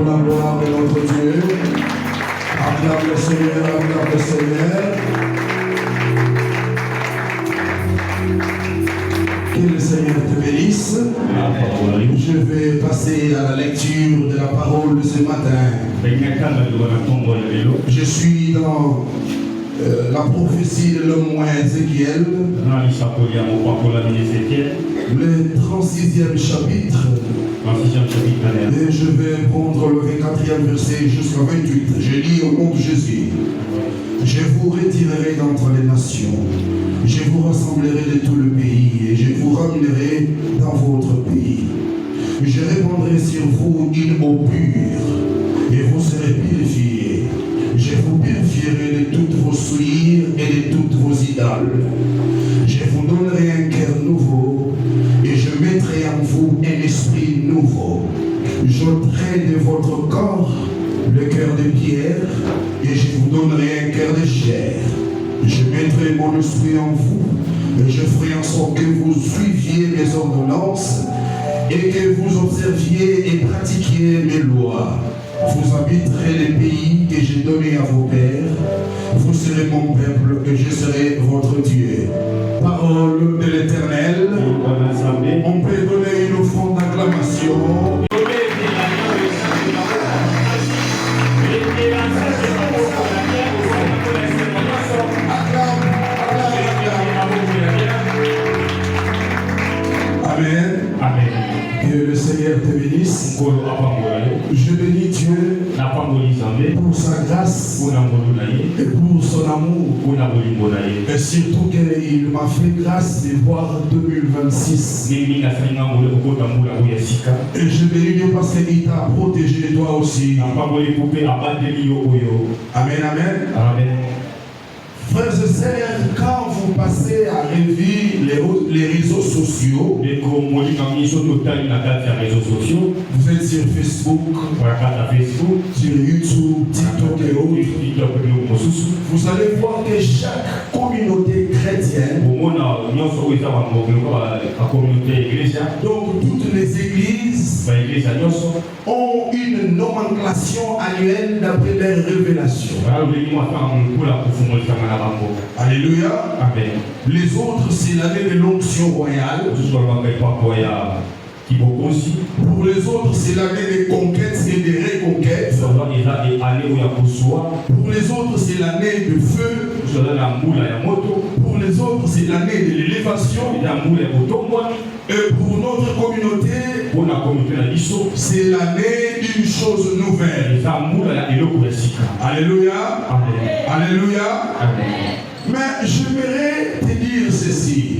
pour la gloire de notre Dieu. Acclame le Seigneur, acclame le Seigneur. Que le Seigneur te bénisse. Je vais passer à la lecture de la parole de ce matin. Je suis dans la prophétie de l'homme Ézéchiel, le 36e chapitre. Et je vais prendre le 24e verset jusqu'à 28. Je lis au nom de Jésus. Je vous retirerai d'entre les nations. Je vous rassemblerai de tout le pays et je vous ramènerai dans votre pays. Je répandrai sur vous une eau pure et vous serez purifiés. Je vous purifierai de toutes vos souillures et de toutes vos idoles. Je vous donnerai un cœur nouveau et je mettrai en vous un esprit nouveau. J'ôterai de votre corps le cœur de pierre et je vous donnerai un cœur de chair. Je mettrai mon esprit en vous et je ferai en sorte que vous suiviez mes ordonnances et que vous observiez et pratiquiez mes lois. Vous habiterez les pays que j'ai donnés à vos pères. Vous serez mon peuple et je serai votre Dieu. Parole de l'Éternel. On peut donner une offrande d'acclamation. Amen. Amen. Que le Seigneur te bénisse. Je bénis Dieu pour sa grâce et pour son amour. Et surtout qu'il m'a fait grâce de voir 2026. Et je bénis Dieu parce qu'il t'a protégé toi aussi. Amen, amen. Amen. Frères et sœurs, quand vous passez à revivre les réseaux sociaux, vous êtes sur Facebook, sur YouTube, TikTok et autres, vous allez voir que chaque communauté chrétienne, donc toutes les églises, ont une nomenclature annuelle d'après leur révélation. Alléluia. Amen. Les autres, c'est l'année de l'onction royale. Pour les autres, c'est l'année des conquêtes et des reconquêtes. Pour les autres, c'est l'année de feu. Pour les autres, c'est l'année de l'élévation. Et pour notre communauté, c'est l'année d'une chose nouvelle. Alléluia. Amen. Alléluia. Amen. Mais j'aimerais te dire ceci.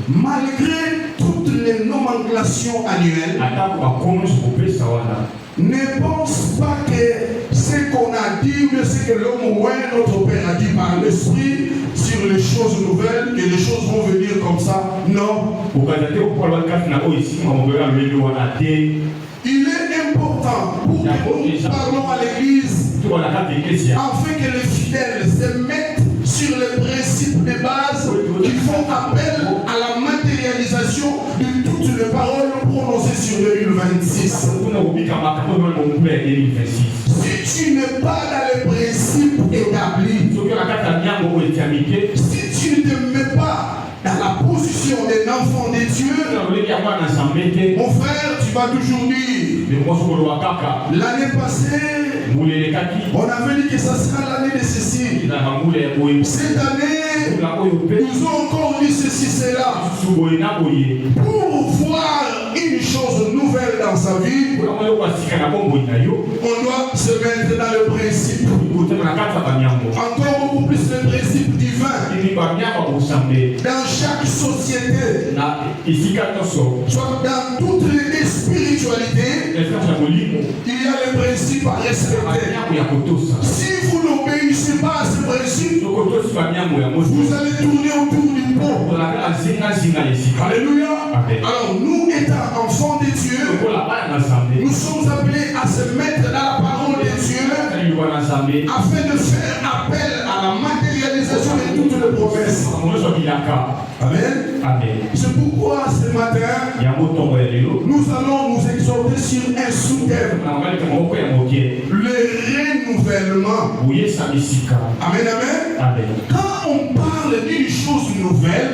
Malgré toutes les nomenclatures annuelles, ne pense pas que ce qu'on a dit ou ce que l'homme ou notre Père a dit par l'esprit sur les choses nouvelles, que les choses vont venir comme ça. Non. Il est important pour que nous parlons à l'église afin que les fidèles se mettent sur les principes de base qui font appel à la matérialisation de toutes les paroles prononcées sur 2026. Si tu n'es pas dans les principes établis, si tu ne te mets pas dans la position d'un enfant de Dieu, mon frère, tu vas toujours dire, l'année passée, on avait dit que ça sera l'année de ceci. Cette année, nous avons encore dit ceci, cela. Pour voir une chose nouvelle dans sa vie, on doit se mettre dans le principe. Encore beaucoup plus le principe divin. Dans chaque société, soit dans toutes les spiritualités, il y a les principes à respecter. Si vous n'obéissez pas à ces principes, vous allez tourner autour du pot. Alléluia. Alors nous, étant enfants de Dieu, nous sommes appelés à se mettre dans la parole de Dieu afin de faire appel à la matérialisation de toutes les promesses. Amen. Amen. C'est pourquoi ce matin, nous allons nous exhorter sur un sous-thème. Le renouvellement. Amen, amen. Quand on parle d'une chose nouvelle,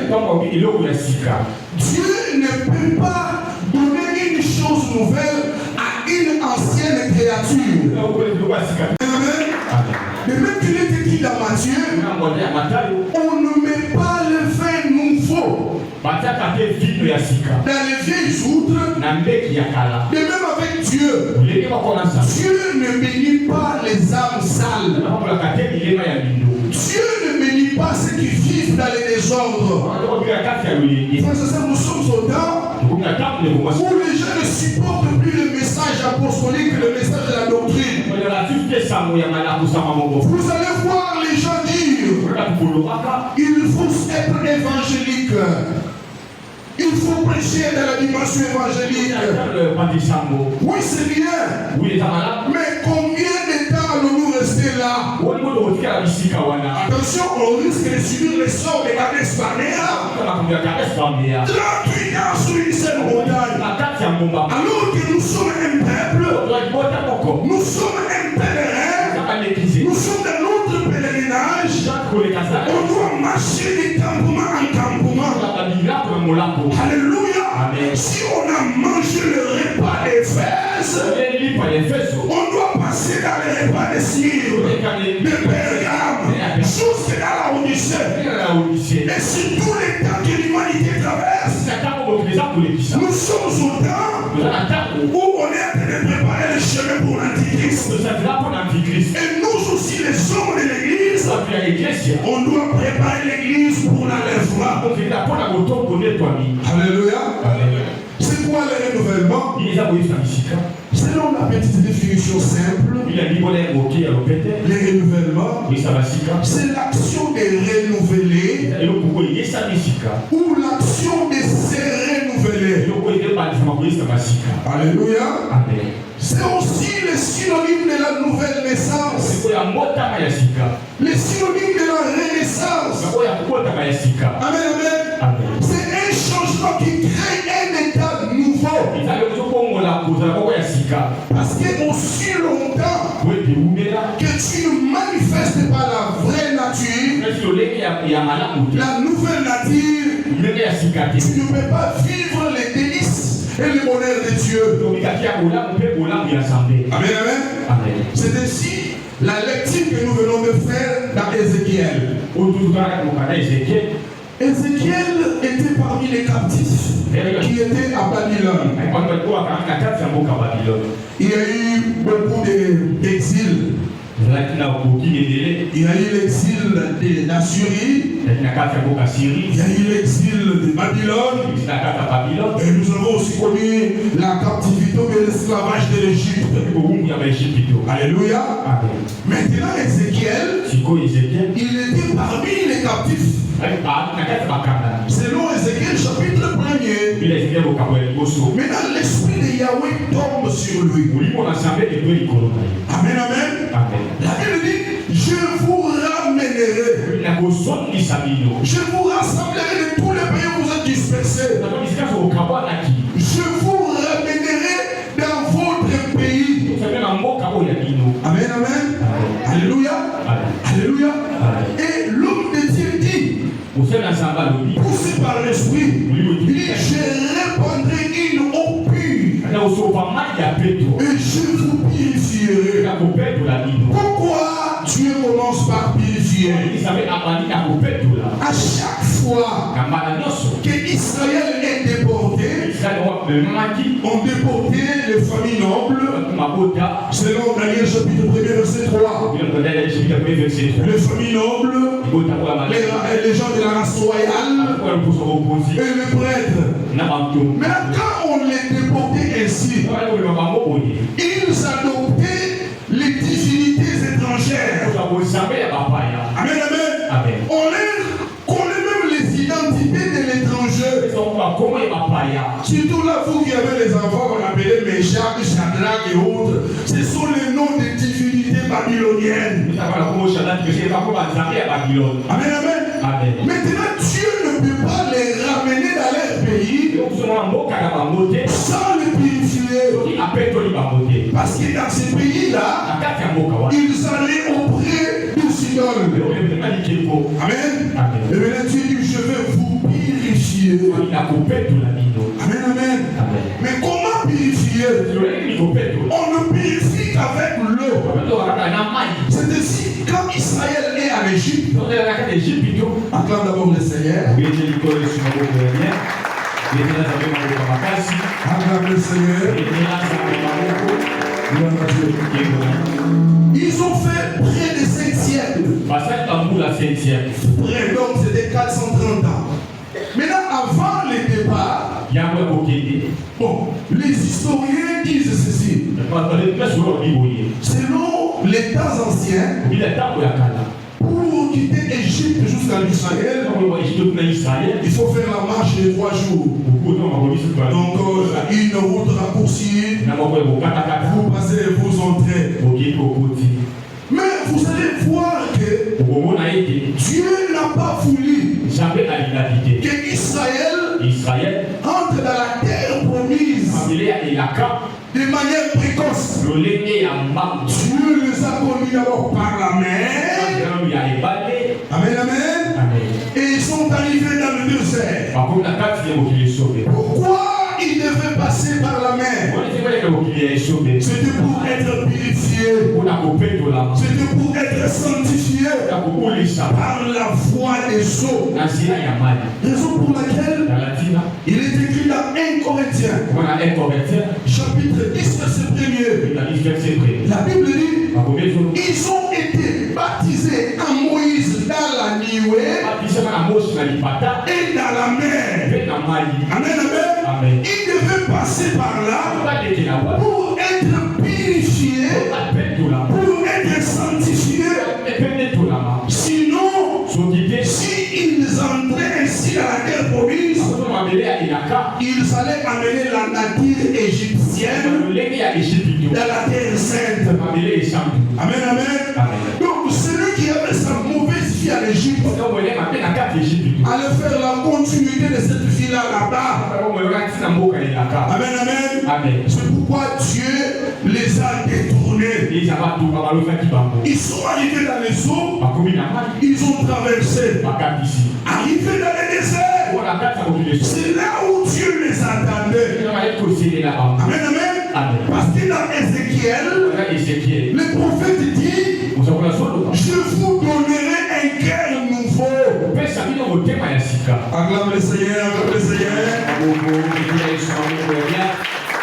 Dieu ne peut pas donner une chose nouvelle à une ancienne créature. Amen. Mais même qu'il est écrit dans Matthieu, on ne met pas le vin nouveau dans les vieilles outres. De même avec Dieu. Dieu ne bénit pas les âmes sales. Dieu ne bénit pas ceux qui vivent dans les désordres. Nous sommes au temps où les gens ne supportent plus le message apostolique, le message de la doctrine. Vous allez voir les gens dire, il faut être évangélique. Il faut prêcher dans la dimension évangélique. Oui, c'est bien. Mais combien de temps allons-nous rester là? Attention, on risque de subir les sorts de Kadès Barnea. 38 ans sur une seule montagne. Alors que nous sommes un peuple, nous sommes un pèlerin, nous sommes dans notre pèlerinage. On doit marcher de campement en campement. Alléluia. Amen. Si on a mangé le repas des fesses, on doit passer dans le repas des cires, de Pergame, jusque dans la Odyssée. Et sur tous les temps que l'humanité traverse, nous sommes au temps où on est en train de préparer le chemin pour l'Antichrist. Et nous aussi, les hommes de l'Église, on doit préparer l'Église pour l'enlèvement. Alléluia. C'est quoi le renouvellement? Selon la petite définition simple, le renouvellement, c'est l'action de renouveler ou l'action de se renouveler. Alléluia. C'est aussi le synonyme de la nouvelle naissance. Le synonyme de la renaissance. Amen, amen. C'est un changement qui crée un état nouveau. Parce que aussi longtemps que tu ne manifestes pas la vraie nature, la nouvelle nature, tu ne peux pas vivre les délices et le bonheur de Dieu. Amen, amen. C'est ainsi la lecture que nous venons de faire dans Ézéchiel. Ézéchiel était parmi les captifs qui étaient à Babylone. Il y a eu beaucoup d'exil. Il y a eu l'exil d'Assyrie. Il y a eu l'exil de Babylone. Et nous avons aussi connu la captivité et l'esclavage de l'Égypte. Alléluia. Maintenant, Ézéchiel, il était parmi les captifs. Selon Ézéchiel chapitre 1er. Maintenant, l'esprit de Yahweh tombe sur lui. Amen, amen. La Bible dit, je vous ramènerai. Je vous rassemblerai de tous les pays où vous êtes dispersés. Je vous ramènerai dans votre pays. Amen, amen. Alléluia. Alléluia. Et l'homme de Dieu dit, poussé par l'esprit, il dit, je répandrai une eau pure et je vous purifierai. Pourquoi Dieu commence par purifier? À chaque fois que Israël est déporté, on déportait les familles nobles. Selon Daniel chapitre 1 verset 3. Les familles nobles, les gens de la race royale et les prêtres. Mais quand on les déportait ainsi, ils adoptaient les divinités étrangères. Amen, amen. On connaît même les identités de l'étranger. Surtout là, vous qui avez les enfants qu'on appelait Meshach, Shadrach et autres, ce sont les noms des divinités babyloniennes. Amen, amen. Maintenant, Dieu ne peut pas les ramener dans leur pays sans le purifier. Parce que dans ces pays-là, ils allaient auprès du Seigneur. Amen. Et maintenant Dieu dit, je vais vous purifier. Amen, amen. Mais comment purifier? On ne purifie qu'avec l'eau. C'est ainsi, quand Israël est en Égypte, acclame d'abord le Seigneur. Acclame le Seigneur. Ils ont fait près de 5 siècles. Près, donc c'était 430 ans. Maintenant, avant le départ, bon, les historiens disent ceci. Selon les temps anciens, pour quitter Égypte jusqu'à Israël, il faut faire la marche de 3 jours. Donc, une route raccourcie, vous passez, vous entrez. Mais vous allez voir que Dieu n'a pas voulu que Israël entre dans la terre promise de manière précoce. Dieu les a connus d'abord par la mer. Amen, amen. Et ils sont arrivés dans le désert. Pourquoi ils devaient passer par la mer? C'était pour être purifiés. C'était pour être sanctifiés par la voie des eaux. Raison pour laquelle il est écrit dans 1 Corinthiens, chapitre 10, verset 1er. La Bible dit, ils ont été baptisés en Moïse dans la nuée et dans la mer. Amen, amen. Ils devaient passer par là pour être purifiés, pour être sanctifiés. Sinon, s'ils entraient ainsi dans la terre promise, ils allaient amener la nature égyptienne dans la terre sainte. Amen, amen. Donc, celui qui avait sa mauvaise vie en Égypte allait faire la continuité de cette vie-là là-bas. Amen, amen. C'est pourquoi Dieu les a détournés. Ils sont arrivés dans les eaux, ils ont traversé. Arrivés dans le désert, c'est là où Dieu les attendait. Amen, amen. Parce que dans Ézéchiel, le prophète dit, je vous donnerai un cœur nouveau. Acclame le Seigneur, acclame le Seigneur.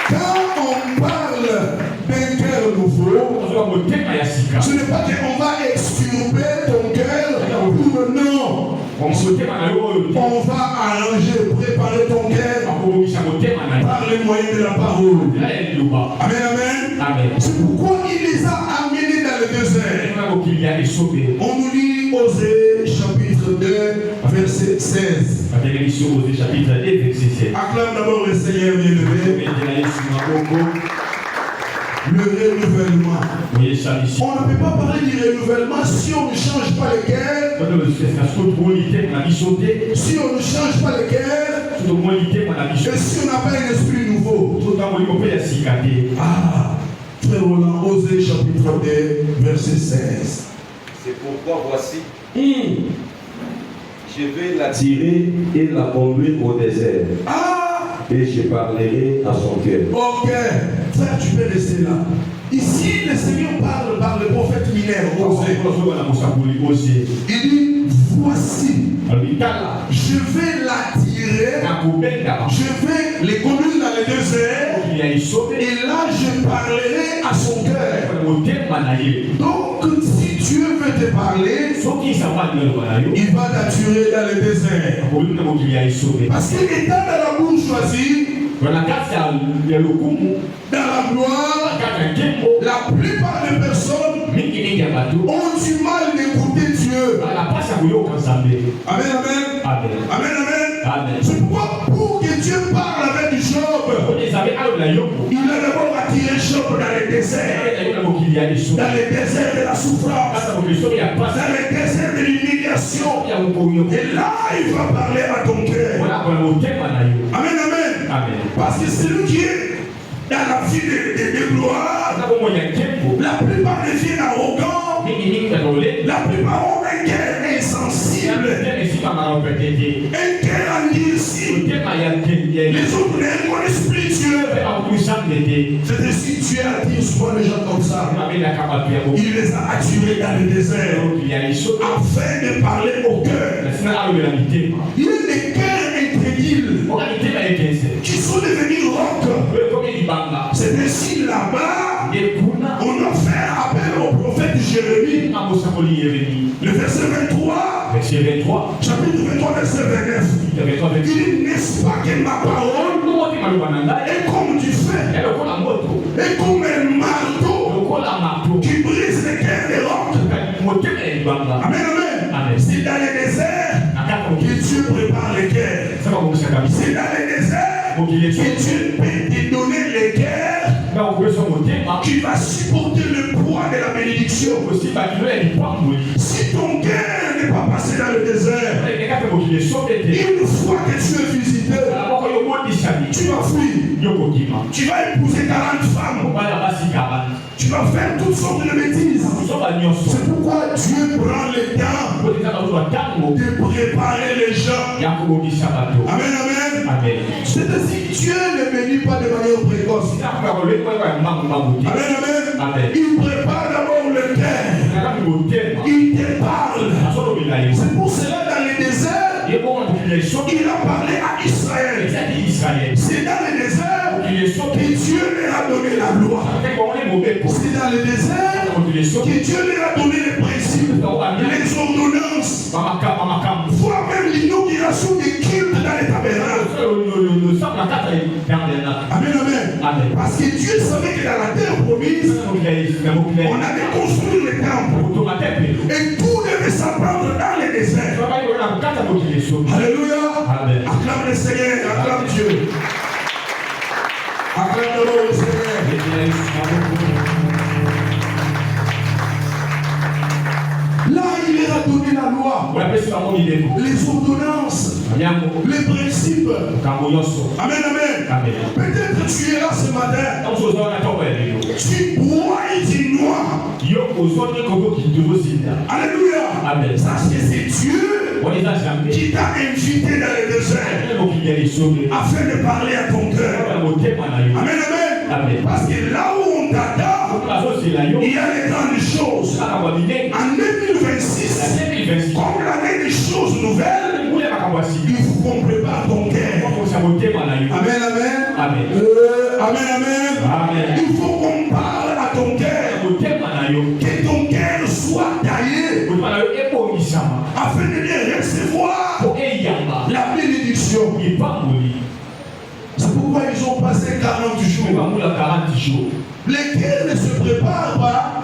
Quand on parle d'un cœur nouveau, ce n'est pas qu'on va extirper ton cœur. Non. On va arranger, préparer ton cœur par les moyens de la parole. Amen, amen. C'est pourquoi il les a amenés dans le désert. On nous lit Osée chapitre 2, verset 16. Acclame d'abord le Seigneur bien-aimé. Le renouvellement. On ne peut pas parler du renouvellement si on ne change pas le cœur. Si on ne change pas le cœur. Et si on n'a pas un esprit nouveau. Ah, frère Roland, Osée chapitre 2, verset 16. C'est pourquoi voici, je vais l'attirer et la conduire au désert. Et je parlerai à son cœur. Ok, frère, tu peux rester là. Ici, le Seigneur parle par le prophète mineur. Il dit, voici, je vais l'attirer, je vais les conduire dans le désert, et là je parlerai à son cœur. Donc, si Dieu veut te parler, il va t'attirer dans le désert. Parce qu'il est dans la bourgeoisie, dans la gloire, la plupart des personnes ont du mal d'écouter Dieu. Amen, amen. Amen. C'est pourquoi pour que Dieu parle avec Job, il a d'abord attiré Job dans le désert. Dans le désert de la souffrance. Dans le désert de l'humiliation. Et là, il va parler à ton cœur. Amen. Parce que celui qui est dans la vie de gloire, la plupart deviennent arrogants. La plupart ont un cœur insensible, un cœur endurci. Les autres ne connaissent plus Dieu. C'est ainsi que Dieu a dit souvent les gens comme ça. Il les a attirés dans le désert afin de parler au cœur. Il y a des cœurs intrépides qui sont devenus rocs. C'est ainsi là-bas on doit faire appel au prophète Jérémie. Le verset 23, chapitre 23, verset 29. Il dit, n'est-ce pas que ma parole est comme du feu et comme un marteau qui brise les cœurs des rocs. Amen, amen. C'est dans les déserts que Dieu prépare les cœurs. C'est dans les déserts que Dieu peut te donner les cœurs qui va supporter le poids de la bénédiction. Si ton cœur n'est pas passé dans le désert, une fois que tu es visité, tu vas fuir. Tu vas épouser 40 femmes. Tu vas faire toutes sortes de bêtises. C'est pourquoi Dieu prend le temps de préparer les gens. Amen, amen. C'est-à-dire Dieu ne bénit pas de manière précoce. Amen, amen. Il prépare d'abord le cœur. Il te parle. C'est pour cela dans les déserts, il a parlé à Israël. C'est dans les déserts que Dieu leur a donné la loi. C'est dans le désert que Dieu leur a donné les principes, les ordonnances, voire même l'inauguration des cultes dans les tabernacles. Amen, amen. Parce que Dieu savait que dans la terre promise, on allait construire les temples. Et tout devait s'apprendre dans les déserts. Alléluia. Acclame le Seigneur, acclame Dieu. Acclame le Seigneur. Là, il leur a donné la loi, les ordonnances, les principes. Amen, amen. Peut-être tu es là ce matin. Tu bois et tu noies. Alléluia. Sache que c'est Dieu qui t'a invité dans le désert afin de parler à ton cœur. Amen, amen. Parce que là où on t'attend, il y a les grandes choses. En 2026, comme l'année des choses nouvelles, il faut qu'on prépare ton cœur. Amen, amen. Amen, amen. Il faut qu'on parle à ton cœur. Que ton cœur soit taillé afin de recevoir la bénédiction. C'est pourquoi ils ont passé 40 jours. Les cœurs ne se préparent pas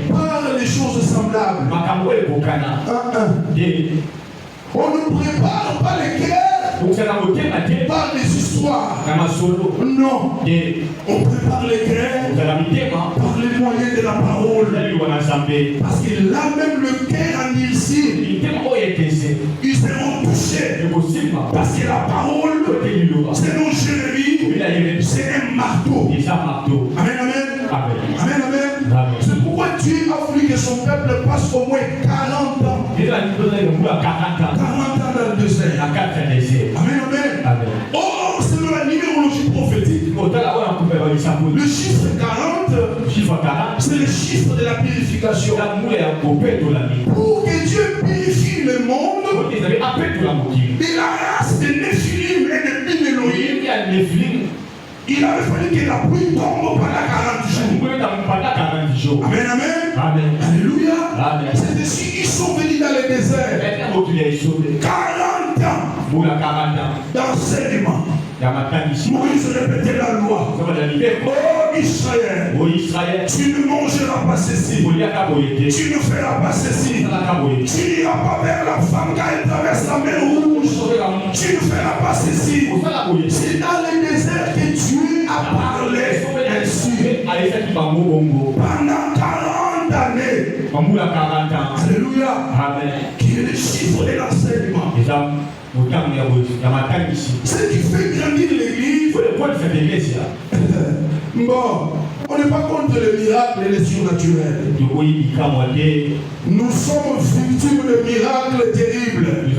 par les choses semblables. On ne prépare pas les cœurs par les histoires. Non. On prépare les cœurs par les moyens de la parole. Parce que là même le cœur en ici, ils seront touchés. Parce que la parole, selon Jérémie, c'est un marteau. Amen, amen. Amen, amen. C'est pourquoi Dieu a voulu que son peuple passe au moins 40 ans. 40 ans dans le désert. Amen, amen. Or, c'est de la numérologie prophétique. Le chiffre 40, c'est le chiffre de la purification. Pour que Dieu purifie le monde, et la race de Néphilim et de Bin Elohim, il avait fallu que la pluie tombe pendant 40 jours. Amen, amen. Alléluia. C'est ainsi qu'ils sont venus dans le désert. 40 ans d'enseignement. Moïse répétait la loi. Oh Israël, tu ne mangeras pas ceci. Tu ne feras pas ceci. Tu n'iras pas vers la femme quand elle traverse la mer rouge. Tu ne feras pas ceci. C'est dans le désert que Dieu a parlé ainsi. Pendant 40 années. Alléluia. Qui est le chiffre de l'enseignement. Ce qui fait grandir l'église. Bon, on n'est pas contre les miracles et les surnaturels. Nous sommes victimes de miracles terribles. Je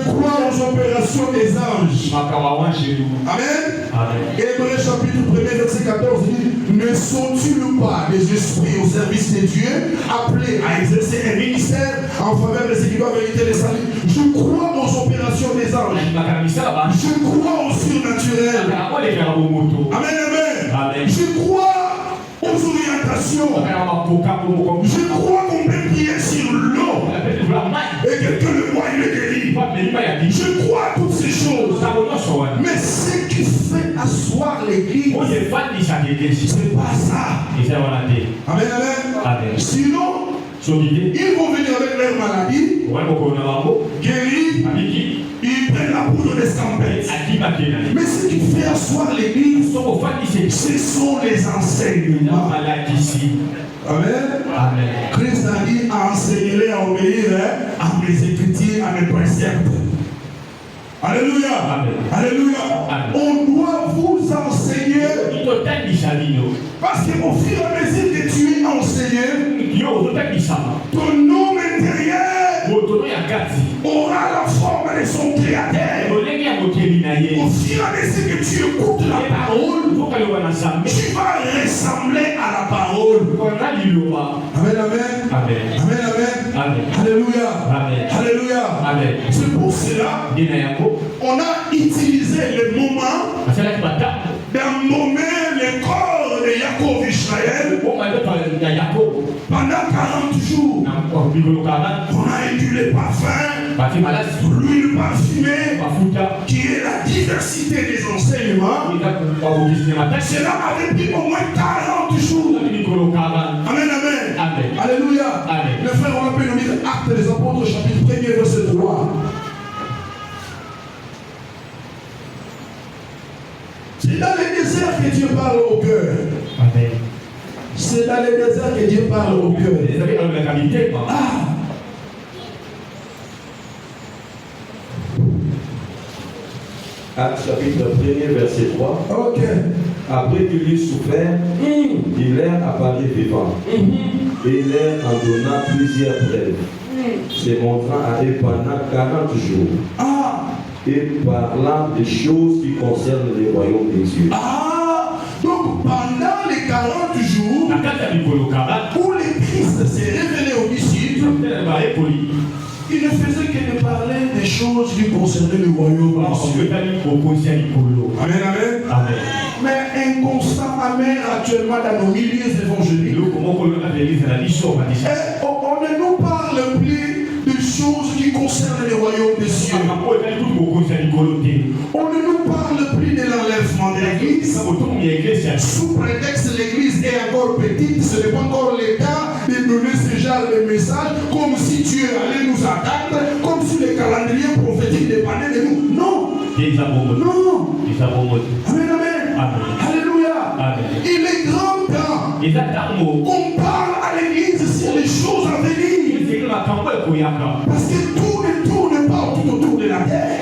crois aux opérations des anges. Amen. Hébreux chapitre 1 verset 14 dit: ne sont-ils pas des esprits au service de Dieu, appelés à exercer un ministère en faveur de ceux qui doivent hériter les saluts? Je crois aux opérations des anges. Je crois au surnaturel. Amen, amen. Je crois aux orientations. Je crois qu'on peut prier sur l'eau et quelqu'un le voit, il est guéri. Je crois à toutes ces choses. Mais ce qui fait asseoir l'église, c'est pas ça. Amen, amen. Sinon, ils vont venir avec leur maladie, guérir, ils prennent la poudre d'escampette. Mais ce qui fait asseoir l'église, ce sont les enseignements. Amen. Christ a dit: enseignez-les à obéir à mes écritures, à mes préceptes. Alléluia. Alléluia. On doit vous enseigner. Parce qu'au fur et à mesure que tu es enseigné, ton homme intérieur aura la forme de son créateur. Au fur et à mesure que tu écoutes la parole, tu vas ressembler à la parole. Amen, amen. Amen. Alléluia. Alléluia. C'est pour cela on a utilisé le moment d'emmaumer le corps de Jacob Israël pendant 40 jours. On a édu les parfums, l'huile parfumée, qui est la diversité des enseignements. Cela avait pris au moins 40 jours. Amen, amen. Alléluia. Le frère, on appelle le livre Actes des Apôtres, chapitre 1, verset 3. C'est dans les déserts que Dieu parle au cœur. C'est dans les déserts que Dieu parle au cœur. Actes chapitre 1er verset 3. Ok. Après qu'il eut souffert, il leur apparut vivant. Et il leur en donna plusieurs preuves, se montrant à eux pendant 40 jours. Et parlant des choses qui concernent le royaume des cieux. Donc pendant les 40 jours où le Christ s'est révélé aux disciples, il ne faisait que de parler des choses qui concernaient le royaume des cieux. Amen, amen. Mais inconstant, amen, actuellement dans nos milieux évangéliques, on ne nous parle plus de choses qui concernent le royaume des cieux. On ne nous parle plus de l'enlèvement de l'église. Sous prétexte que l'église est encore petite, ce n'est pas encore le cas de donner ce genre de message comme si Dieu allait nous attendre, comme si le calendrier prophétique dépendait de nous. Non. Non. Amen, amen. Alléluia. Il est grand temps qu'on parle à l'église sur les choses à venir. Parce que tout ne tourne pas tout autour de la terre.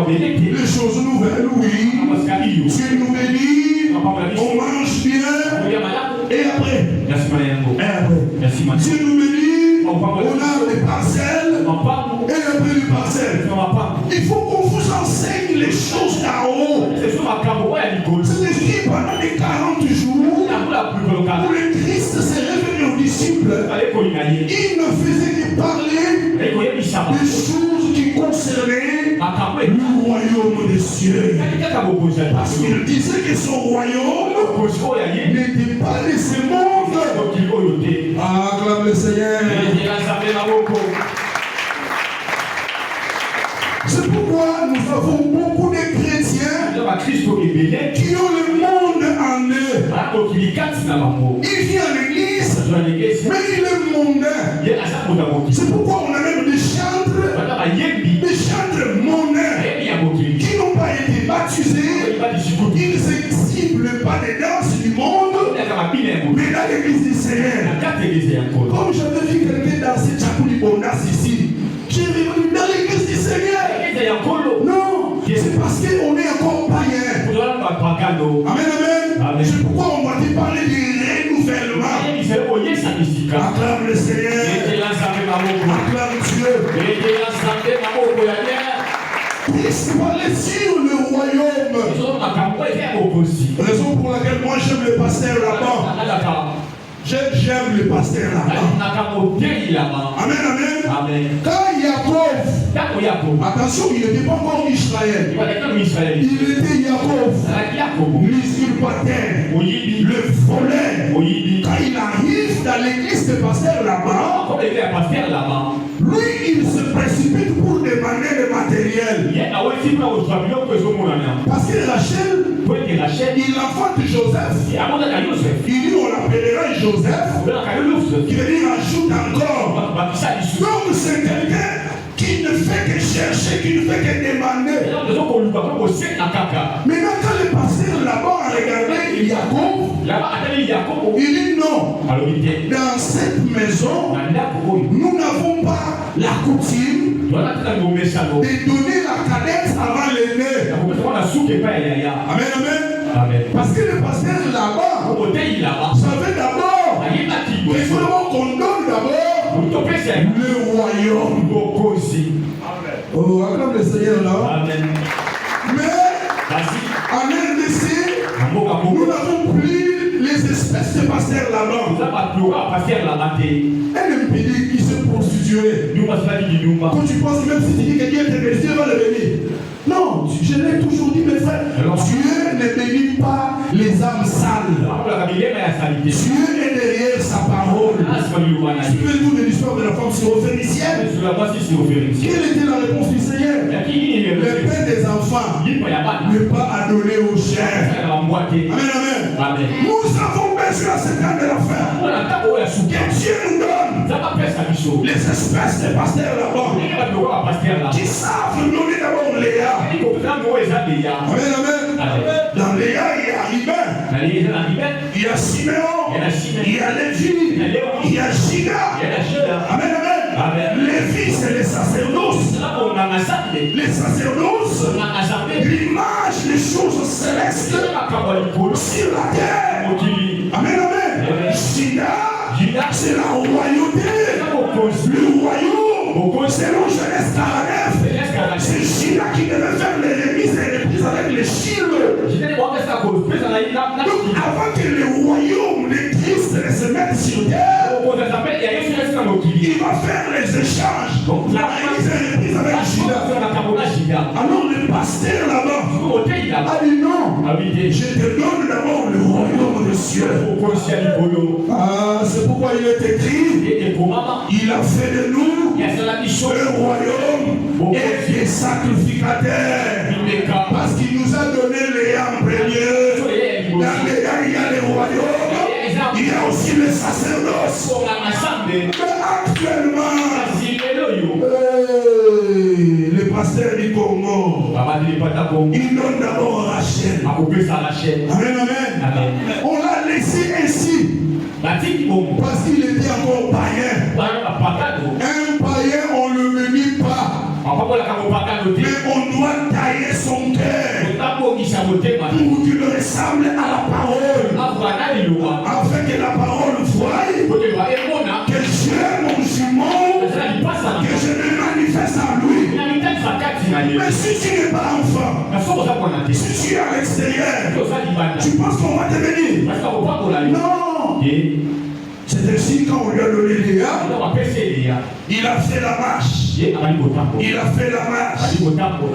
Les choses nouvelles, oui. Dieu nous bénit, on mange bien. Et après, Dieu nous bénit, on a des parcelles. Et après les parcelles. Il faut qu'on vous enseigne les choses d'en haut. C'est écrit pendant les 40 jours où le Christ s'est révélé aux disciples. Il ne faisait que parler des choses qui concernaient le royaume des cieux. Parce qu'il disait que son royaume n'était pas de ce monde. Acclame le Seigneur. C'est pourquoi nous avons beaucoup de chrétiens qui ont le monde en eux. Ils viennent à l'église, mais il est mondain. C'est pourquoi on a même des chantres mondains qui n'ont pas été baptisés. Ils n'exciblent pas des danses du monde, mais dans l'église du Seigneur. Comme j'avais vu quelqu'un danser Tchakouli Bondas ici, j'ai vu amen. C'est pourquoi on m'a dit parler du renouvellement. Acclame le Seigneur. Acclame Dieu. Puisse parler sur le royaume. Raison pour laquelle moi j'aime le pasteur là-bas. J'aime le pasteur là-bas. Amen, amen. Quand Jacob, attention, il n'était pas encore Israël. Il était Jacob, l'usurpateur, le voleur. Quand il arrive dans l'église de pasteur là-bas, lui, il se précipite pour demander le matériel. Parce que Rachel, il l'enfant de Joseph. Il dit on l'appellera Joseph, qui veut dire ajoute encore. Donc c'est quelqu'un qui ne fait que chercher, qui ne fait que demander. Maintenant quand le pasteur là-bas a regardé Jacob, il dit non. Dans cette maison, nous n'avons pas la coutume de donner la cadette avant l'aîné. Amen, amen. Parce que le pasteur là-bas savait d'abord qu'il faut qu'on donne d'abord le royaume. Oh, acclame le Seigneur là. Mais en RDC, nous n'avons plus les espèces de pasteurs là-bas. Un impédique qui se prostituait. Quand tu penses même si tu dis que Dieu te bénit, Dieu va le bénir. Non, je l'ai toujours dit mes frères. Dieu ne bénit pas les âmes sales. Dieu est derrière sa parole. Suivez-nous de l'histoire de la femme syrophénicienne. Quelle était la réponse du Seigneur? Le père des enfants ne pas adonner aux chers. Amen, amen. Nous avons besoin à ce temps de la fin que Dieu nous donne les espèces de pasteurs là-bas qui savent donner d'abord Léa. Amen, amen. Dans Léa, il y a Ribin, il y a Siméon, il y a Lévi, il y a Juda. Amen, amen. Lévi, c'est les sacerdoces. Les sacerdoces, l'image des choses célestes sur la terre. Amen, amen. Juda, c'est la royauté. Le royaume, selon Genèse 49, c'est Juda qui devait faire les remises et les prises avec les Chilles. Donc, avant que le royaume de Christ ne se mette sur terre, il va faire les échanges. La remise et les prises avec Juda. Alors, le pasteur là-bas a dit non, je te donne d'abord le royaume des cieux. Ah, c'est pourquoi il est écrit, il a fait de nous un royaume et des sacrificateurs. Parce qu'il nous a donné les âmes premières. Dans les âmes, il y a les royaumes, il y a aussi les sacerdoces. Mais actuellement, le pasteur du Congo, il donne d'abord Rachel. Amen, amen. On l'a laissé ainsi. Parce qu'il était encore païen. Un païen, on ne le bénit pas. Mais on doit tailler son cœur pour qu'il ressemble à la parole. Afin que la parole voie que j'ai mon jumeau, que je me manifeste en lui. Mais si tu n'es pas enfant, si tu es à l'extérieur, tu penses qu'on va te bénir? Non. C'est ainsi quand on lui a donné Léa, il a fait la marche. Il a fait la marche.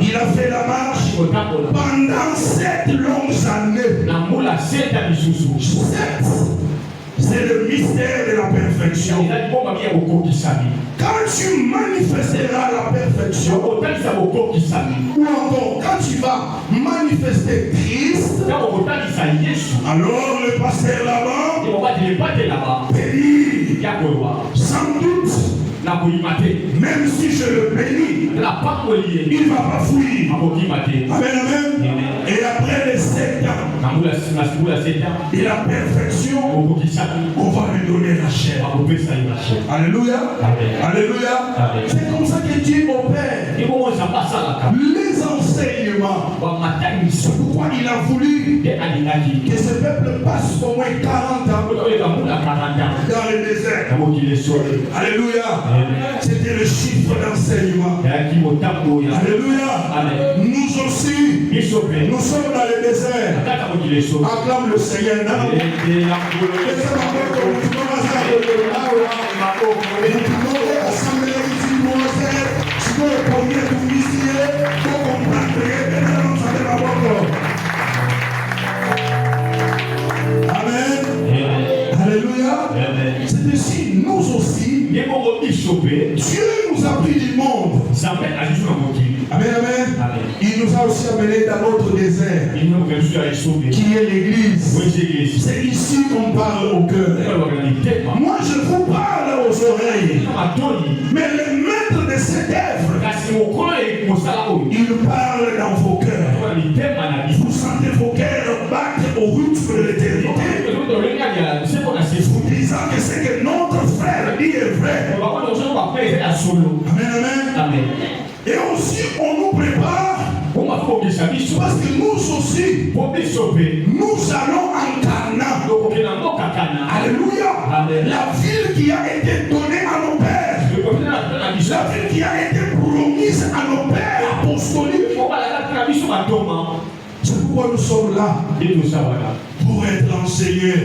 Il a fait la marche pendant 7 longues années. 7, c'est le mystère de la perfection. Quand tu manifesteras la perfection, ou encore quand tu vas manifester Christ, alors le pasteur là-bas bénit sans doute. Même si je le bénis, il ne va pas fuir. Amen, amen. Et après les 7 ans, et la perfection, on va lui donner la chair. Alléluia. Alléluia. C'est comme ça que Dieu opère les enseignements enseignements. C'est pourquoi il a voulu que ce peuple passe au moins 40 ans dans le désert. Alléluia. C'était le chiffre d'enseignement. Alléluia. Nous aussi, nous sommes dans le désert. Acclame le Seigneur. Amen. Alléluia. C'est ici, nous aussi, Dieu nous a pris du monde. Amen, amen. Il nous a aussi amenés dans notre désert, qui est l'église. C'est ici qu'on parle au cœur. Moi, je vous parle aux oreilles. Mais le maître de cette œuvre, il parle dans vos cœurs. Vous sentez vos cœurs battre au rythme de l'éternité. Vous disant que ce que notre frère dit est vrai. Amen, amen. Et aussi, on nous prépare. Parce que nous aussi, nous allons en Canaan. Alléluia. La ville qui a été donnée à nos pères. La ville qui a été promise à nos pères apostoliques. C'est pourquoi nous sommes là. Pour être enseignés.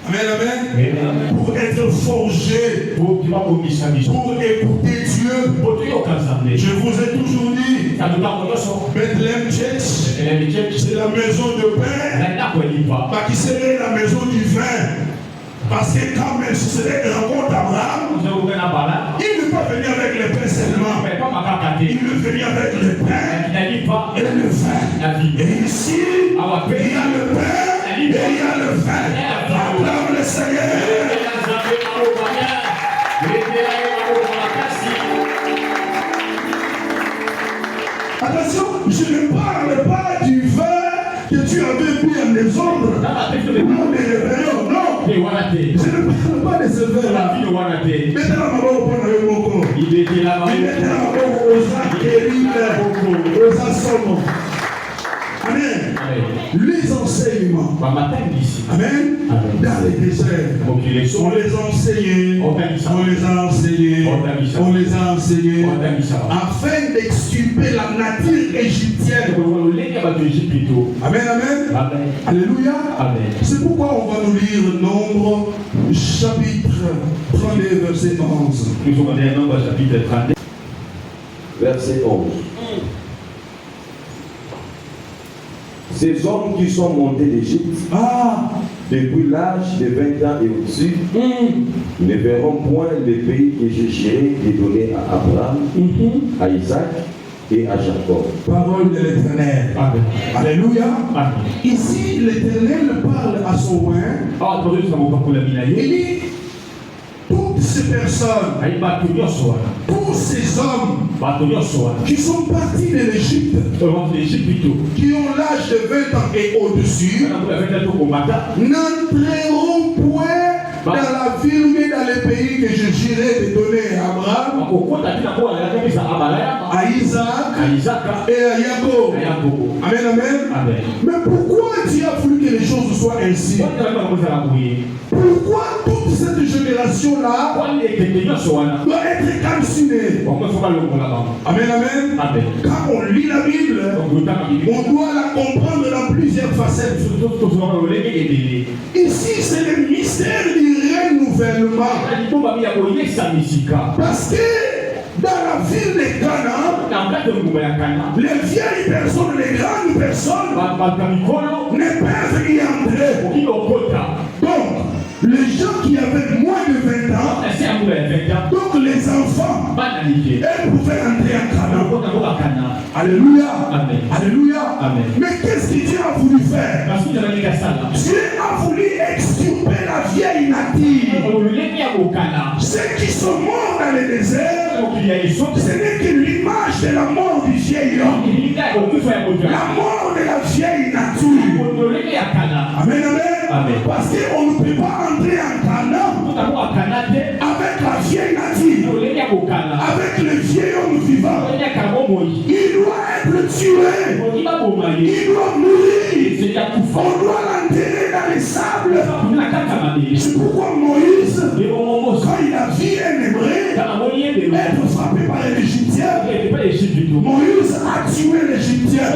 Amen, amen. Pour être forgé, pour écouter Dieu. Je vous ai toujours dit, Bethlehem Church, c'est la maison de pain, qui serait la maison du vin. Parce que quand même, si c'était une rencontre d'Abraham, il ne peut pas venir avec les pains seulement. Il veut venir avec le pain et le vin. Et ici, il y a le pain et il y a le vin. Acclame le Seigneur. Attention, je ne parle pas du vin que tu avais pris en désordre. Non, des réveillons, non. Je ne parle pas de ce vin-là. Mettez la main au point de mon mettez la main aux gens terribles, aux gens sombres. Amen. Les enseignements. Amen. Dans les déserts. On les a enseignés. On les a enseignés. Afin d'extirper la nature égyptienne. Amen, amen. Alléluia. C'est pourquoi on va nous lire Nombre, chapitre 32, verset 11. Nous sommes dans Nombre, chapitre 32, verset 11. Ces hommes qui sont montés d'Égypte, depuis l'âge de 20 ans et au-dessus, ne verront point le pays que je j'irai les donner à Abraham, à Isaac et à Jacob. Parole de l'Éternel. Alléluia. Ici, l'Éternel parle à son roi. Il dit, toutes ces personnes, tous ces hommes qui sont partis de l'Égypte, qui ont l'âge de 20 ans et au-dessus, n'entreront point dans la ville mais dans le pays que je j'irai de donner à Abraham, à Isaac et à Jacob. Amen, amen. Mais pourquoi Dieu a voulu que les choses soient ainsi? Pourquoi toute cette génération-là doit être calcinée? Amen, amen. Quand on lit la Bible, on doit la comprendre dans plusieurs facettes. Ici, c'est le mystère du renouvellement. Parce que dans la ville de Canaan, les vieilles personnes, les grandes personnes ne peuvent y entrer. Donc, les gens qui avaient moins de 20 ans, donc les enfants, elles pouvaient entrer en Canaan. Alléluia. Alléluia. Mais qu'est-ce que Dieu a voulu faire? Dieu a voulu extirper la vieille nature. Ceux qui sont morts dans le désert, ce n'est que l'image de la mort du vieil homme. La mort de la vieille nature. Amen, amen. Parce qu'on ne peut pas entrer en Canaan avec la vieille nature, avec le vieil homme vivant. Il doit être tuer. Il doit mourir. On doit l'enterrer dans les sables. C'est pourquoi Moïse, quand il a vu un Hébreu être frappé par un Égyptien, Moïse a tué l'Égyptien.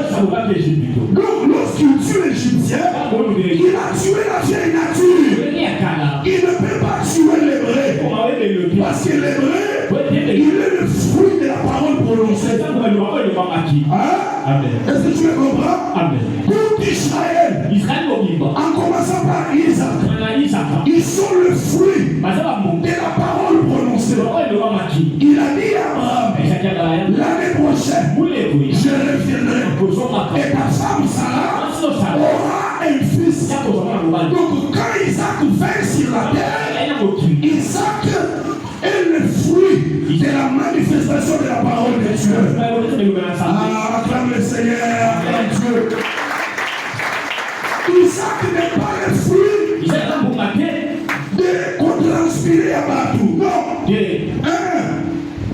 Donc lorsqu'il tue l'Égyptien, il a tué la vieille nature. Il ne peut pas tuer l'Hébreu. Parce que l'Hébreu, il est le fruit de la parole prononcée. Hein? Est-ce que tu me comprends? Tout Israël, en commençant par Isaac, ils sont le fruit de la parole prononcée. Il a dit à Abraham, l'année prochaine, je reviendrai et ta femme Sarah aura un fils. Donc quand Isaac vint sur la terre, Isaac est le fruit de la manifestation de la parole de Dieu. Acclame le Seigneur, acclame Dieu. Isaac n'est pas le fruit de qu'on transpirait à Batou. Non.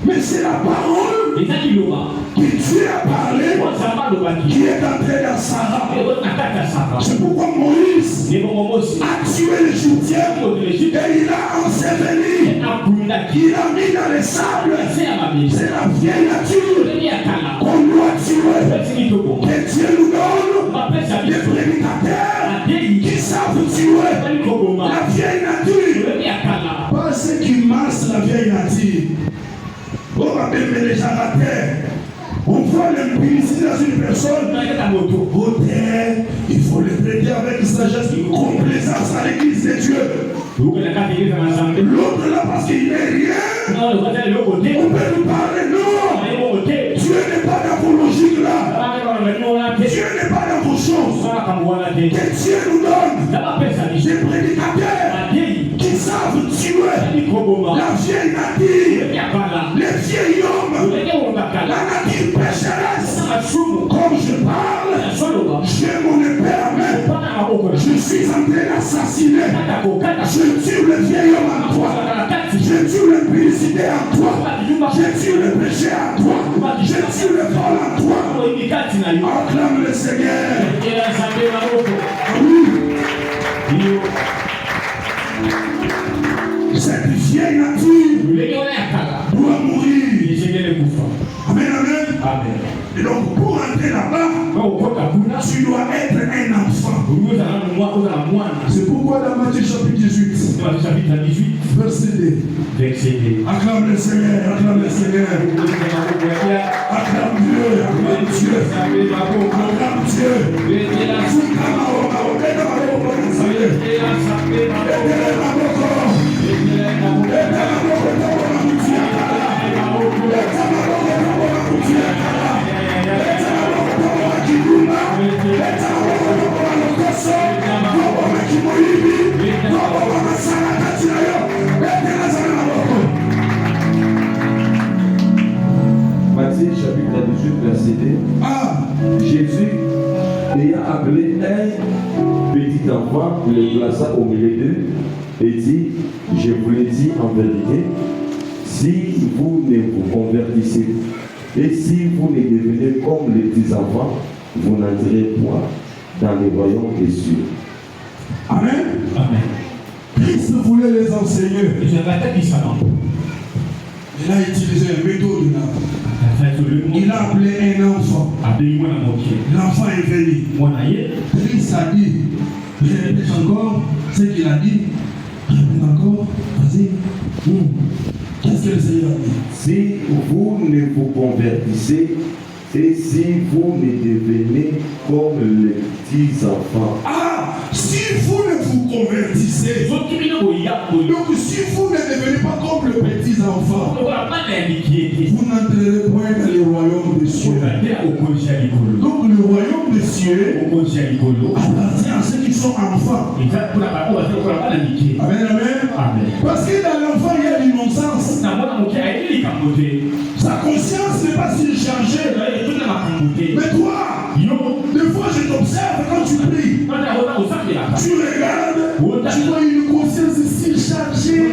Mais c'est la parole que Dieu a parlé qui est entrée dans Sarah. C'est pourquoi Moïse a tué l'Égyptien et il a enseveli. Il a mis dans les sables. C'est la vieille nature qu'on doit tuer. Que Dieu nous donne des prédicateurs qui savent tuer la vieille nature. Pas ceux qui massent la vieille nature. On va même les gens à terre. On voit l'impudicité dans une personne. Il faut le traiter avec sagesse, complaisance à l'église de Dieu. L'autre là, parce qu'il n'est rien, on peut lui parler. Non, Dieu n'est pas dans vos logiques là. Dieu n'est pas dans vos choses. Que Dieu nous donne des prédicateurs qui savent tuer la vieille nature, les vieils hommes, la nature pécheresse. Comme je parle, j'ai mon épée à main. Je suis en train d'assassiner. Je tue le vieil homme en toi. Je tue l'impudicité en toi. Je tue le péché en toi. Je tue le vol en toi. Acclame le Seigneur. Cette vieille nature doit mourir. Amen, amen. Et donc, pour entrer là-bas, tu dois être un enfant. C'est pourquoi dans Matthieu chapitre 18, verset 2. Acclame le Seigneur, acclame le Seigneur. Acclame Dieu, acclame Dieu. Acclame Dieu. Matthieu chapitre 18, verset 2. Jésus, ayant appelé un petit enfant, le plaça au milieu d'eux et dit, je vous le dis en vérité, si vous ne vous convertissez et si vous ne devenez comme les petits enfants, vous n'entrerez pas dans les royaumes des cieux. Amen. Amen. Christ voulait les enseigner. Il a utilisé un méthode là. Il a appelé un enfant. L'enfant est venu. Christ a dit, je répète encore ce qu'il a dit. Répète encore, vas-y. Qu'est-ce que le Seigneur a dit? Si vous ne vous convertissez et si vous ne devenez comme les petits enfants. Si vous ne vous convertissez, donc si vous ne devenez pas comme les petits enfants, vous n'entrerez point dans le royaume des cieux. Donc le royaume des cieux appartient à ceux qui sont enfants. Amen, amen. Parce que dans l'enfant il y a l'innocence. Sa conscience n'est pas surchargée. Mais toi, des fois je t'observe quand tu pries. Tu regardes, tu vois une conscience surchargée.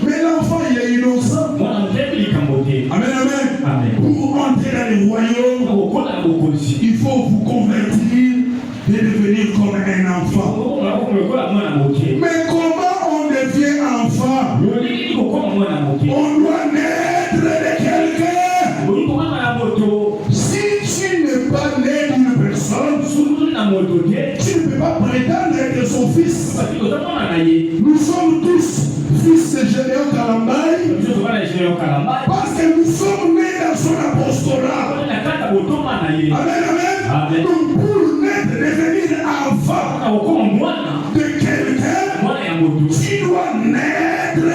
Mais l'enfant il est innocent. Amen, amen. Pour entrer dans le royaume un enfant. Mais comment on devient enfant? On doit naître de quelqu'un. Si tu n'es pas né d'une personne, tu ne peux pas prétendre être son fils. Nous sommes tous fils de Gédéon Kalambaye parce que nous sommes nés dans son apostolat. Amen, amen. Donc pour naître, devenir enfant de quelqu'un, tu dois naître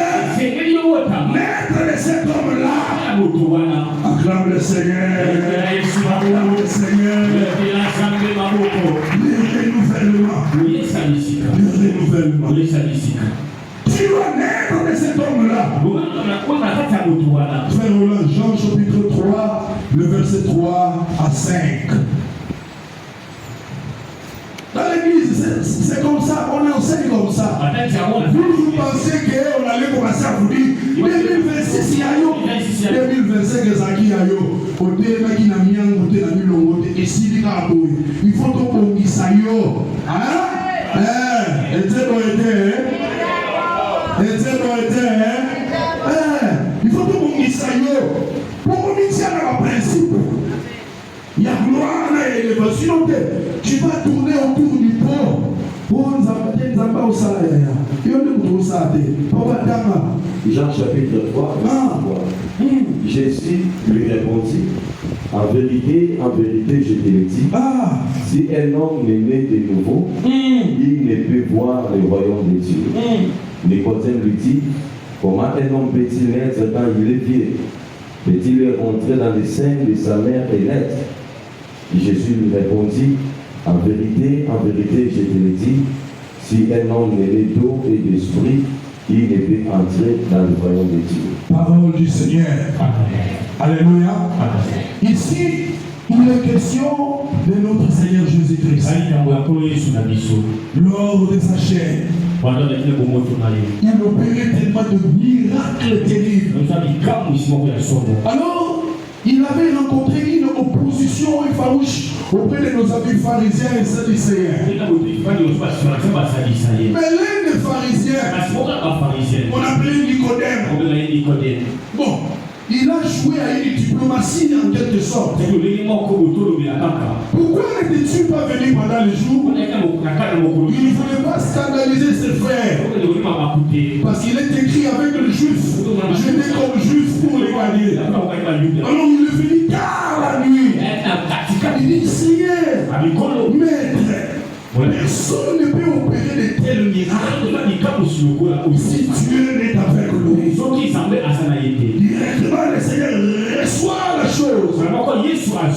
de cet homme-là. Acclame le Seigneur. Acclame le Seigneur. Le renouvellement. Tu dois naître de cet homme-là. Frère Roland, Jean chapitre 3, le verset 3 à 5. Dans l'église, c'est comme ça, on enseigne comme ça. Vous pensez qu'on allait commencer à vous dire 2026 y a yo, 2025 ezaki ya yo, otelaki na miango te na milongo te esili kaka boye. Il faut tobongisa yo. Il faut tobongisa yo. Pour komitia na ba principe. Il y a gloire et élévation. Tu vas tourner autour du pot. Jean chapitre 3, Jésus lui répondit, en vérité, je te le dis, si un homme est né de nouveau, il ne peut voir le royaume de Dieu. Nicodème lui dit, comment un homme peut-il naître quand il est vieux? Peut-il rentrer dans les seins de sa mère et naître? Jésus lui répondit, en vérité, je te le dis, si un homme est né d'eau et d'esprit, il ne peut entrer dans le royaume de Dieu. Parole du Seigneur. Alléluia. Ici, il est question de notre Seigneur Jésus-Christ. Lors de sa chair, il opérait tellement de miracles terribles. Alors, il avait rencontré une opposition farouche auprès de nos amis pharisiens et sadducéens. Mais l'un des pharisiens, on appelait Nicodème. Bon, il a joué à une diplomatie en quelque sorte. Pourquoi n'étais-tu pas venu pendant le jour? Il ne voulait pas scandaliser ses frères. Parce qu'il est écrit avec le juif. Je n'ai comme juif pour les gagner. Alors il est venu tard la nuit. Il dit, Seigneur, maître, personne ne peut opérer de tels miracles si Dieu n'est avec nous. Directement, le Seigneur reçoit la chose.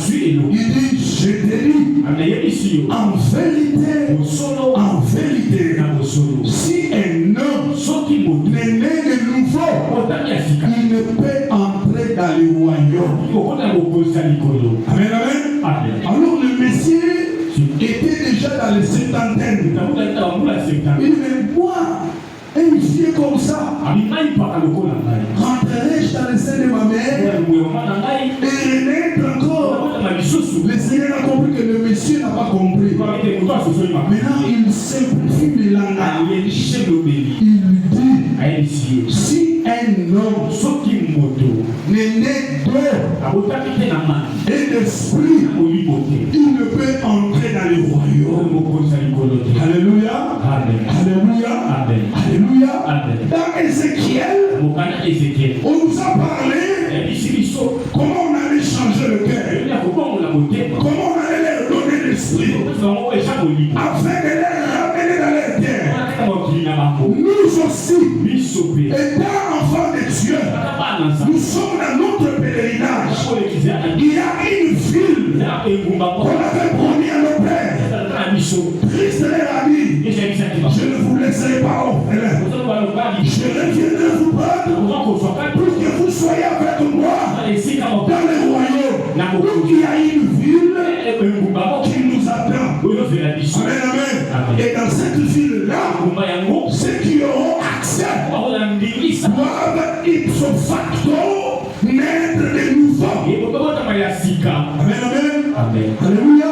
Il dit, je te dis, en vérité, si un homme n'est né de nouveau, il ne peut entrer dans le royaume. Amen, amen. Alors le Messie était déjà dans les septantaines. Il dit, mais moi, un vieux comme ça, rentrerai-je dans le sein de ma mère et renaître encore? Le Seigneur a compris que le Messie n'a pas compris. Maintenant, il simplifie le langage. Il dit, si un homme n'est né d'eau et d'esprit, il ne peut entrer dans le royaume. Alléluia. Alléluia. Alléluia. Dans Ézéchiel, on nous a parlé comment on allait changer le cœur, comment on allait leur donner l'esprit afin de les ramener dans leur terre. Nous aussi, étant enfants de Dieu, nous sommes dans notre pèlerinage. Il y a une ville qu'on avait promis à nos pères. Christ leur a dit, je ne vous laisserai pas orphelins. Je reviendrai vous prendre pour que vous soyez avec moi dans le royaume. Donc il y a une ville qui nous attend. Amen, amen. Et dans cette ville-là, ceux qui auront accès doivent ipso facto naître de nouveau. Amen, amen. Alléluia.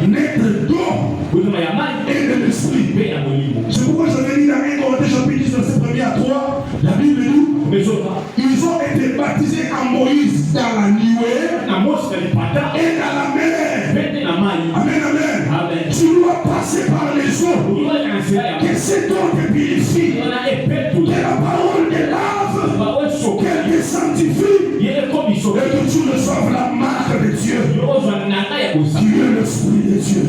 Naître d'eau et de C'est pourquoi j'avais dit dans 1 Corinthiens chapitre 10, verset 1 à 3, la Bible dit, ils ont été baptisés en Moïse dans la nuée et dans la mer. Amen, amen. Tu dois passer par les eaux. Que cette eau te purifie. Que la parole te lave. Qu'elle te sanctifie. Et que tu reçoives la marque de Dieu. Qui est l'Esprit de Dieu.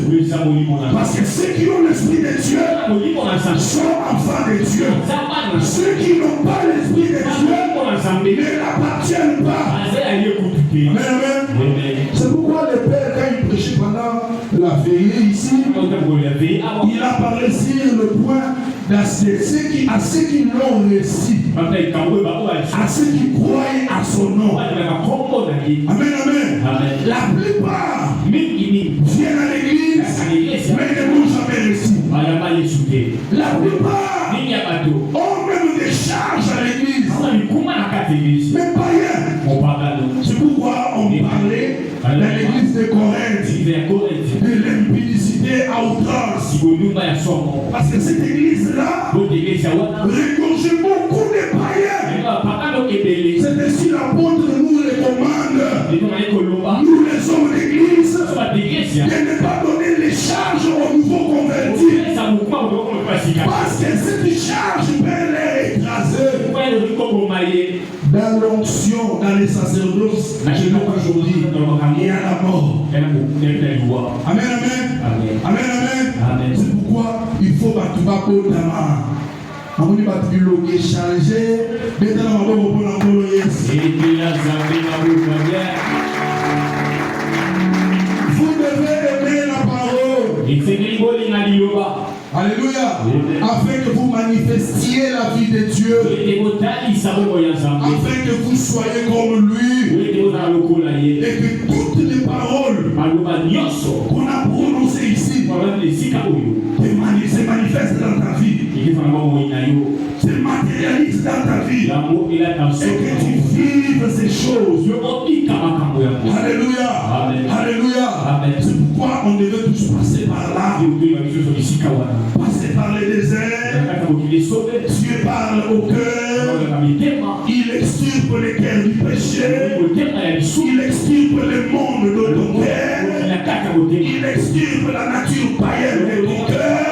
Parce que ceux qui ont l'Esprit de Dieu sont enfants de Dieu. Ceux qui n'ont pas l'Esprit de Dieu ne l'appartiennent pas. Amen, amen. C'est pourquoi le Père, quand il prêchait pendant la veillée ici, il a parlé sur le point à ceux qui l'ont reçu, à ceux qui croient à son nom. Amen, amen. La plupart viennent à l'église, mais ne l'ont jamais reçu. La plupart ont même des charges à l'église, mais pas rien. C'est pourquoi on parlait dans l'église de Corinthe de l'impudicité à outrance. Parce que cette église-là regorgeait beaucoup de païens. C'est ainsi l'apôtre nous recommande, nous les hommes d'église, de ne pas donner les charges aux nouveaux convertis. Parce que cette charge peut les écraser. Dans l'onction, dans les sacerdoces, je l'ai aujourd'hui, il y a la mort. Amen, amen. Amen, amen. C'est pourquoi il faut battre Dama. On dit battre le changer. Maintenant, on va reprendre encore yes. Vous devez aimer la parole. Alléluia. Afin que vous manifestiez la vie de Dieu. Afin que vous soyez comme lui. Et que toutes les paroles qu'on a prononcées ici se manifestent dans ta vie. Se matérialisent dans ta vie. Et que tu vives ces choses. Alléluia. Alléluia. C'est pourquoi on devait tous passer par là. Passer par les déserts. Dieu parle au cœur. Il extirpe les cœurs du péché. Il extirpe le monde de ton cœur. Il extirpe la nature païenne de ton cœur.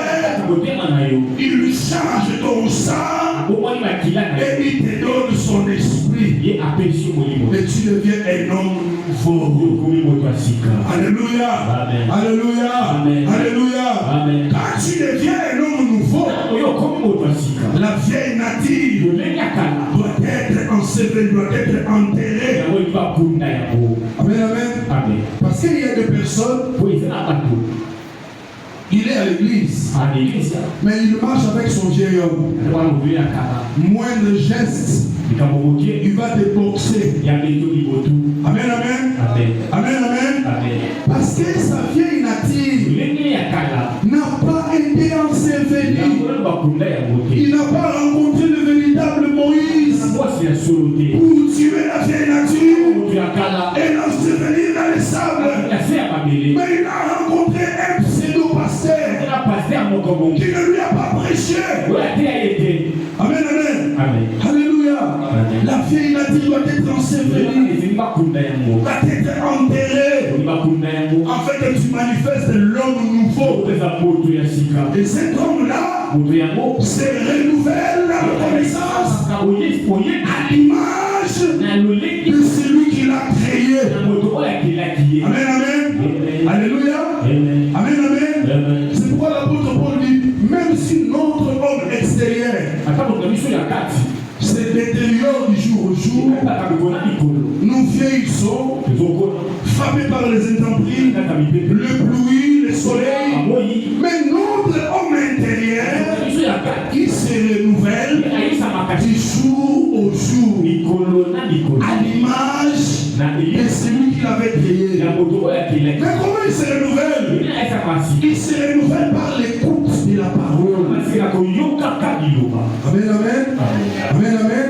Il lui change ton sang. Et il te donne son esprit. Et tu deviens un homme nouveau. Alléluia. Alléluia. Alléluia. Quand tu deviens un homme nouveau, la vieille nature doit être ensevelie, doit être enterrée. Amen, amen. Parce qu'il y a des personnes, il est à l'église, mais il marche avec son vieil homme. Moindre geste, il va te boxer. Amen, amen. Amen, amen. Parce que sa vieille nature n'a pas été ensevelie. Il n'a pas rencontré le véritable Moïse pour tuer la vieille nature et l'ensevelir dans les sables. Mais il a rencontré un pseudo-pasteur qui ne lui a pas prêché. Amen, amen. Alléluia. La vieille nature doit être ensevelie, doit être enterrée, afin que tu manifestes l'homme nouveau. Et cet homme-là se renouvelle la connaissance à l'image de celui qui l'a créé. Amen, amen. Alléluia. Amen, amen. C'est pourquoi l'apôtre Paul dit, même si notre homme extérieur se détériore du jour au jour, nous vieillissons, frappés par les intempéries, le pluie, le soleil, mais notre homme intérieur, il se renouvelle du jour au jour, à l'image de celui qui l'avait créé. Mais comment il se renouvelle? Il se renouvelle par l'écoute de la parole. Amen, amen. Amen, amen.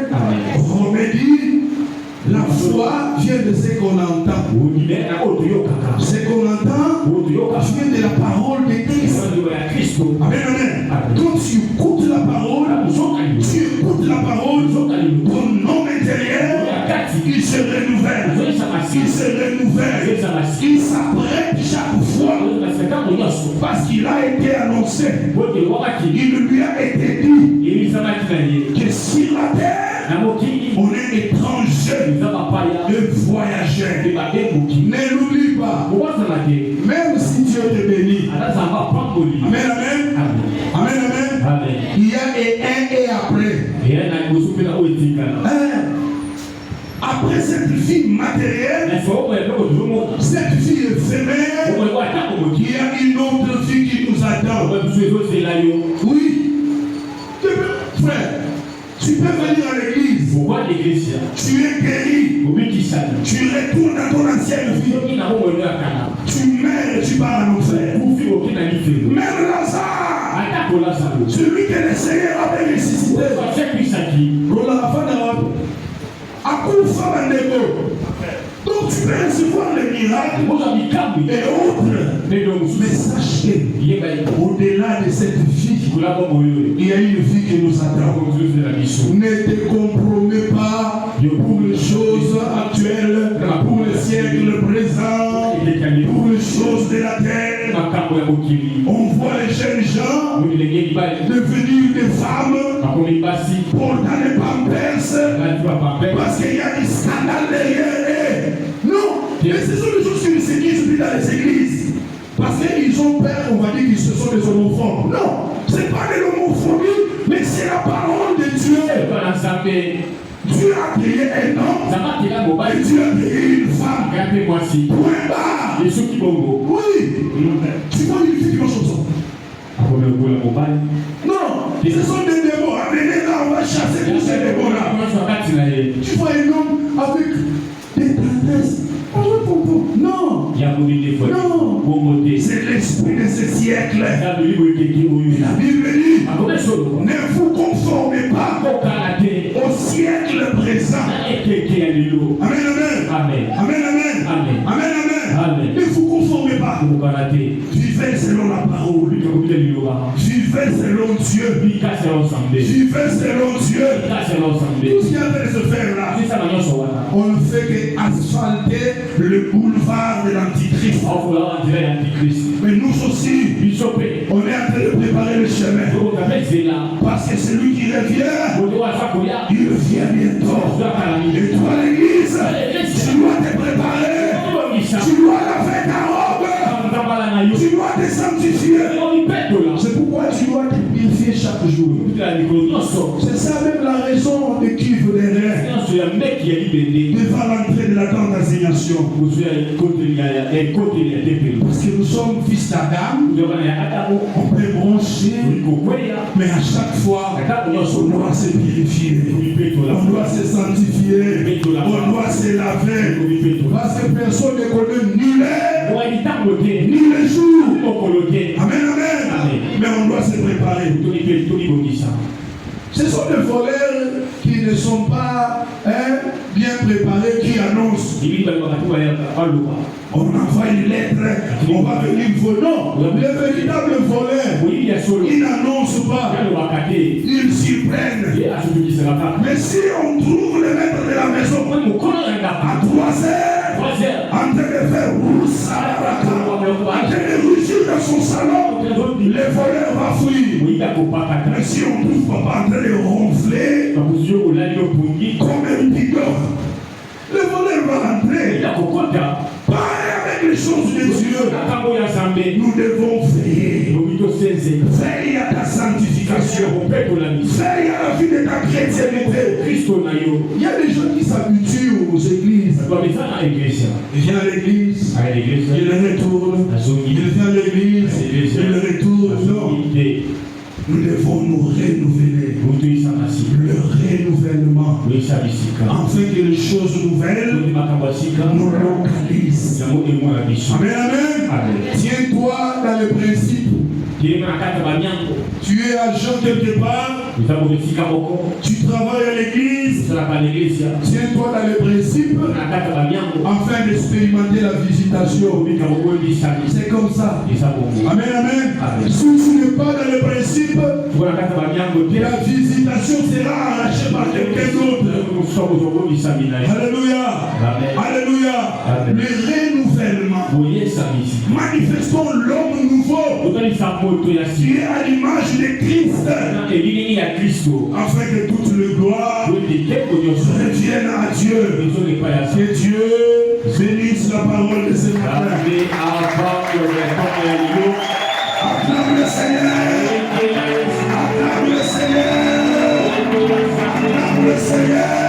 Remédie la foi vient de ce qu'on entend. Ce qu'on entend vient de la parole de Christ. Amen, amen. Quand tu écoutes la parole, ton homme intérieur, il se renouvelle. Il se renouvelle. Il s'apprête chaque fois parce qu'il a été annoncé. Il lui a été dit que sur la terre, on est étranger de voyager. Ne l'oublie pas. Même si Dieu te bénit. Amen, amen. Amen, amen. Il y a un et après. Après cette vie matérielle, cette vie éphémère, il y a une autre vie qui nous attend. Oui. Frère, tu peux venir à l'église. Tu es guéri. Tu retournes à ton ancienne vie. Tu meurs et tu pars en enfer. Même Lazare, celui que le Seigneur avait ressuscité. Donc tu peux recevoir les miracles et autres. Mais sache qu'au-delà de cette vie, il y a une vie qui nous attend. Ne te compromets pas pour les choses actuelles, pour le siècle présent, pour les choses de la terre. On voit les jeunes gens devenir des femmes portant des pampers parce qu'il y a des scandales derrière eux. Non, mais ce sont des choses qui se disent dans les églises. Parce qu'ils ont peur, on va dire que ce sont des homophobes. Non, ce n'est pas de l'homophobie, mais c'est la parole de Dieu. Dieu a créé un homme et Dieu a créé une femme. Point barre. Oui. Tu vois une fille qui mange comme ça. Non, ce sont des démons. Amenez là, on va chasser tous ces démons-là. Tu vois un homme avec des tendresses. Non. Non. C'est l'esprit de ce siècle. La Bible dit, ne vous conformez pas au siècle présent. Amen, amen. Amen, amen. Amen, amen. Ne vous conformez pas. Vivez selon la parole. Vivez selon Dieu. Vivez selon Dieu. Tout ce qui a de se faire là, on ne fait qu'asphalter le boulevard de l'Antichrist. Mais nous aussi, on est en train de préparer le chemin. Parce que celui qui revient, il revient bientôt. Et toi, l'église, tu dois te préparer. Tu dois laver ta robe. Tu dois te sanctifier. C'est pourquoi tu dois te purifier chaque jour. C'est ça même la raison de qui vous devant l'entrée de la grande assignation. Parce que nous sommes fils d'Adam. On peut broncher. Mais à chaque fois, on doit se purifier. On doit se sanctifier. On doit se laver. Parce que personne ne connaît ni l'air, ni le jour. Amen, amen. Mais on doit se préparer. Ce sont des voleurs qui ne sont pas bien préparés, qui annoncent. On envoie une lettre, on va venir voler. Non, les véritables voleurs, ils n'annoncent pas, ils s'y prennent. Mais si on trouve le maître de la maison à 3 heures, en train de faire en train de rougir dans son salon, les voleurs vont fuir. Mais si on ne trouve pas en train de ronfler comme un bidon, le voleur va rentrer. Pareil avec les choses de Dieu. Nous devons veiller. Veille à ta sanctification. Veille à la vie de ta chrétienté. Il y a des gens qui s'habituent aux églises. Il vient à l'église, il retourne. Il vient à l'église, il retourne. Non. Nous devons nous renouveler. Le renouvellement. Afin que les choses nouvelles nous localisent. Amen, amen. Tiens-toi dans le principe. Tu es agent quelque part. Tu travailles à l'église. Tiens-toi dans les principes afin d'expérimenter la visitation. C'est comme ça. Amen, amen. Si tu n'es pas dans les principes, la visitation sera arrachée par quelqu'un d'autre. Alléluia. Alléluia. Le renouvellement. Manifestons l'homme nouveau qui est à l'image de Christ, afin que toute le gloire revienne à Dieu. Que Dieu bénisse la parole de ce matin. Acclame le Seigneur. Acclame le Seigneur. Acclame le Seigneur.